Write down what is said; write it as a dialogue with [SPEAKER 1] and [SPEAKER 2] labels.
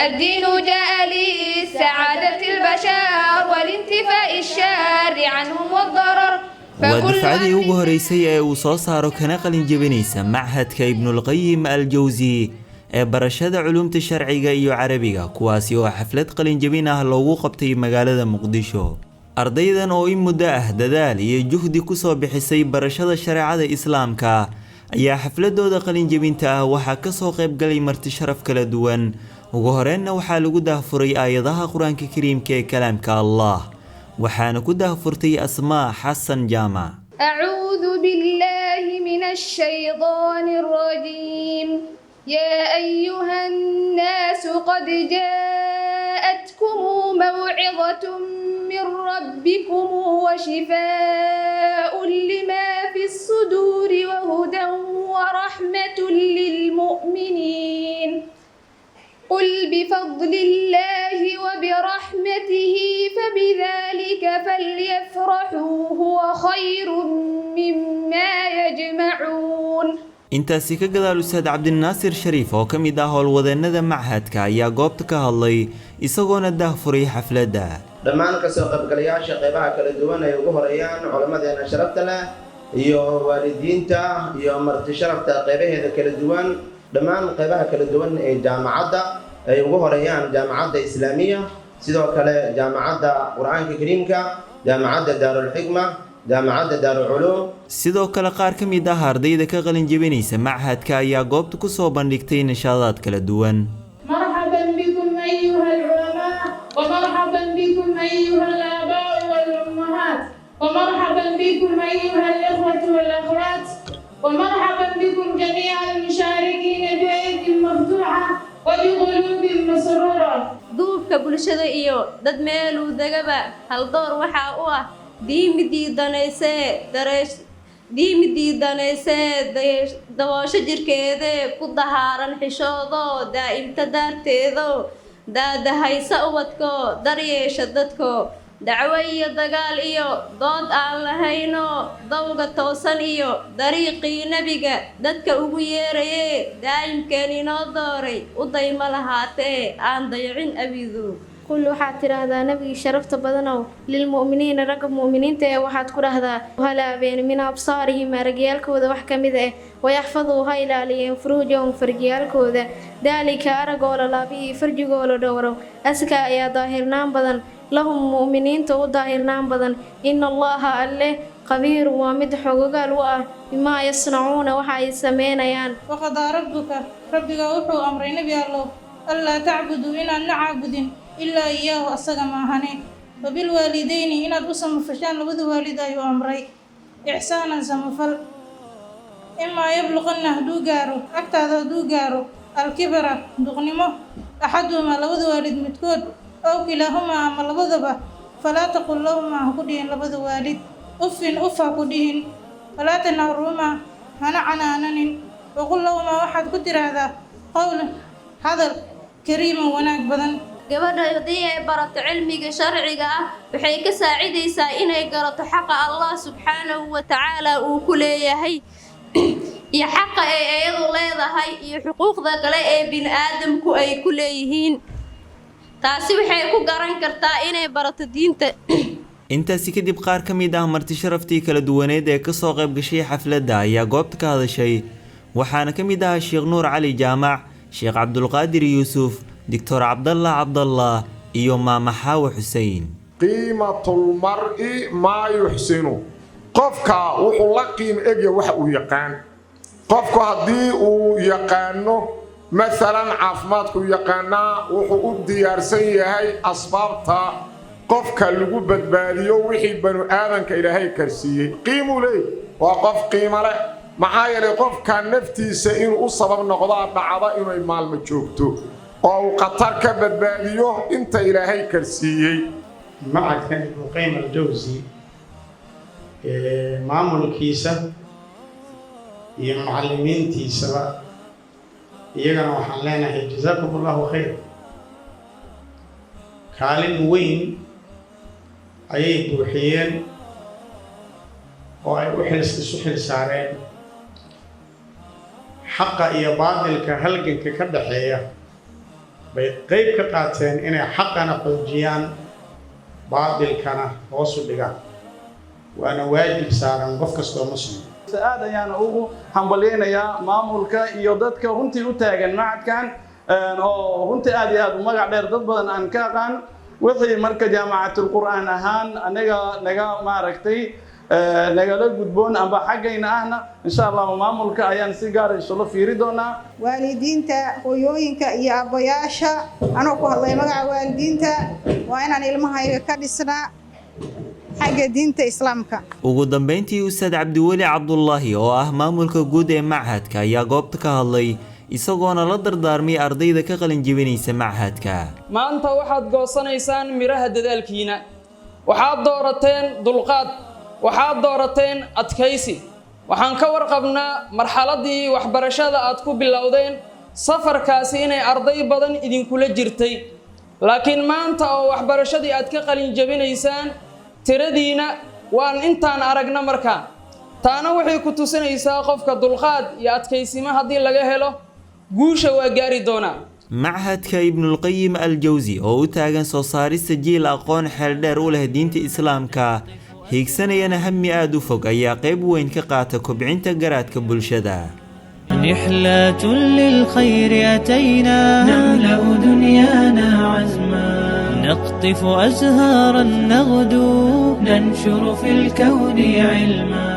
[SPEAKER 1] الدين جاء لسعادة البشر والانتفاء الشر عنهم والضرر.
[SPEAKER 2] ودفعدي ugu horeysay ee uu soo saaro kana qalin jebinaysa Machadka Ibnul Qayyim Al-Jawzi ee barashada culumta sharciga iyo carabiga kuwaasi oo xaflad qalin jebin ah loogu qabtay magaalada Muqdisho. Ardaydan oo in muddo ah dadaal iyo juhdi ku soo bixisay barashada shariicada Islaamka ayaa xafladooda qalin jebinta ah waxa ka soo qayb galay marti sharaf kala duwan. ugu horeenna waxaa lagu daahfuray aayadaha Quraanka Kariimka ee kalaamka Allah. وحان كده فرتي أسماء حسن جامع.
[SPEAKER 1] أعوذ بالله من الشيطان الرجيم. يا أيها الناس قد جاءتكم موعظة من ربكم وشفاء لما في الصدور وهدى ورحمة للمؤمنين. قل بفضل الله وبرحمته فبذلك فليفرحوا هو خير مما يجمعون.
[SPEAKER 2] intaasi ka gadaal Ustaad Cabdinaasir Shariif oo kamid ah howlwadeennada Machadka ayaa goobta ka hadlay isagoona daahfuray xafladda.
[SPEAKER 3] dhammaan ka soo qaybgalayaasha qaybaha kala duwan ay ugu horeeyaan culamadeena sharafta leh iyo waalidiinta iyo marti sharafta qaybaheeda kala duwan dhammaan qaybaha kala duwan ee jaamacadda ay ugu horeeyaan jaamacadda Islaamiya sidoo kale jaamacadda Quraanka Kariimka jaamacadda Daarul Xikma jaamacadda Daarul Culuum
[SPEAKER 2] sidoo kale qaar ka mid ah ardayda ka qalin jebinaysa Machadka ayaa goobta ku soo bandhigtay nashaadaad kala duwan.
[SPEAKER 4] مرحبا بكم أيها العلماء ومرحبا بكم أيها الآباء والأمهات ومرحبا بكم أيها الإخوة والأخوات ومرحبا بكم جميع المشاركين بيد مفتوحة وبقلوب مسرورة.
[SPEAKER 5] duubka bulshada iyo dad meel u dagaba hal door waxa uu ah diimidii danayse dawoosho jirkeeda ku dahaaran xishoodo daa'imta daarteedo daadahaysa ubadko daryeesha dadko dacwo iyo dagaal iyo dood aan lahayno dawga toosan iyo dariiqii nabiga dadka ugu yeeraye daa'imkeen inoo dooray u dayma lahaatee aan dayacin abidu.
[SPEAKER 6] قل waxaad tiraahdaa nabiga sharafta badanow lilmu'miniina rag mu'miniinta ee waxaad ku dhahdaa hala been min absaarihim aragayalkooda wax kamid ah wayaxfaduu ha ilaaliyeen furuujahum farjiyalkooda daalika aragoola laabii farjigoola dhowro aska ayaa daahirnaan badan lahum mu'miniinta u daahirnaan badan inna allaha alle qabiir waa mid xogogaal u ah bima yasnacuuna waxa ay sameynayaan.
[SPEAKER 4] waqadaa rabbiga wuxuu amray nabi allow allaa tacbuduu inaan la caabudin إلا إياه أصدق ما هني وبالوالدين إن أدوسم فشان لبذ والد أيو أمري إحسانا سمفل إما يبلغن دو جارو أكتر دو جارو الكبر دغنمه أحدهما لبذ والد متكود أو كلاهما أما لبذبه فلا تقل لهما هكدين لبذ والد أف هكدين ولا تنهرهما هنعنانن وقل لهما واحد كتر هذا قول هذا كريم وناك بدن.
[SPEAKER 5] gabadha hadii ay barato cilmiga sharciga ah waxay ka saacidaysaa inay garato xaqa Allah subhanahu wa ta'ala uu ku leeyahay iyo xaqa ay ayadu leedahay iyo xuquuqda kale ee bini'aadamku ay ku leeyihiin. taasi waxay ku garan kartaa inay barato diinta.
[SPEAKER 2] intaasi kadib qaar ka mid ah marti sharaftii kala duwaneed ee ka soo qayb gashay xafladda ayaa goobta ka hadashay waxaana ka mid ah Sheekh Nuur Cali Jaamac, Sheekh Abdul Qaadir Yuusuf, دكتور عبد الله iyo maama Xaawa Xuseen.
[SPEAKER 7] qiimatul mar'i ma yuhsinu qofka wuxuu la qiim eegay waxa uu yaqaan qofku hadii uu yaqaano مثلا caafimaadku yaqaana wuxuu u diyaarsan yahay asbaabta qofka lagu badbaadiyo wixii banu aadanka Ilaahay karsiiyay qiimo leh waa qof qiimo leh maxaa yeelay qofka naftiisa inuu u sabab noqdo dhacdo inuu maalmo joogto oo qatar ka badbaadiyo inta Ilaahay karsiiyay.
[SPEAKER 8] Machadka Ibnul Qayyim Al-Jawzi maamulkiisa iyo macallimiintiisaba iyagana waxaan leenahay jazaakumullahu khayr. kaalin weyn ayay buuxiyeen oo ay isu xil saareen xaqa iyo baadilka halganka ka dhaxeeya bay qayb ka qaateen inay xaqana xoojiyaan baadilkana hoos u dhigaan waana waajib saaran qof kastoo muslim
[SPEAKER 9] aad ayaan ugu hambaleynayaa maamulka iyo dadka runtii u taagan macadkan oo runtii aad iyo aad u magac dheer dad badan aan ka aqaan wixii marka jaamacatul qur'aan ahaan anaga naga maaragtay nagala gudboon amba xaggayna ahna insha Allah maamulka ayaan si gaar ah isla fiiri doonaa
[SPEAKER 10] waalidiinta hooyooyinka iyo aabbayaasha anoo ku hadlay magaca waalidiinta waa inaan ilmahayga ka dhisnaa xagga diinta islaamka.
[SPEAKER 2] ugu dambeyntii Ustaad Cabdiweli Cabdullaahi oo ah maamulka guud ee machadka ayaa goobta ka hadlay isagoona la dardaarmay ardayda ka qalin jebinaysa machadka.
[SPEAKER 11] maanta waxaad goosanaysaan miraha dadaalkiina waxaad doorateen dulqaad waxaad doorateen adkaysi waxaan ka warqabnaa marxaladii waxbarashada aad ku bilowdeen safarkaasi inay arday badan idinkula jirtay laakiin maanta oo waxbarashadii aad ka qalin jebinaysaan tiradiina waan intaan aragna markaa taana waxay ku tusinaysaa qofka dulqaad iyo adkaysimo haddii laga helo guusha waa gaari doonaa.
[SPEAKER 2] machadka Ibnul Qayyim al-Jawzi oo u taagan soo saarista jiil aqoon xeel dheer u leh diinta islaamka hiigsanayana hammi aad u fog ayaa qayb weyn ka qaata kobcinta garaadka bulshada.
[SPEAKER 12] نحلة للخير أتينا نملأ دنيانا عزما نقطف أزهارا نغدو ننشر في الكون علما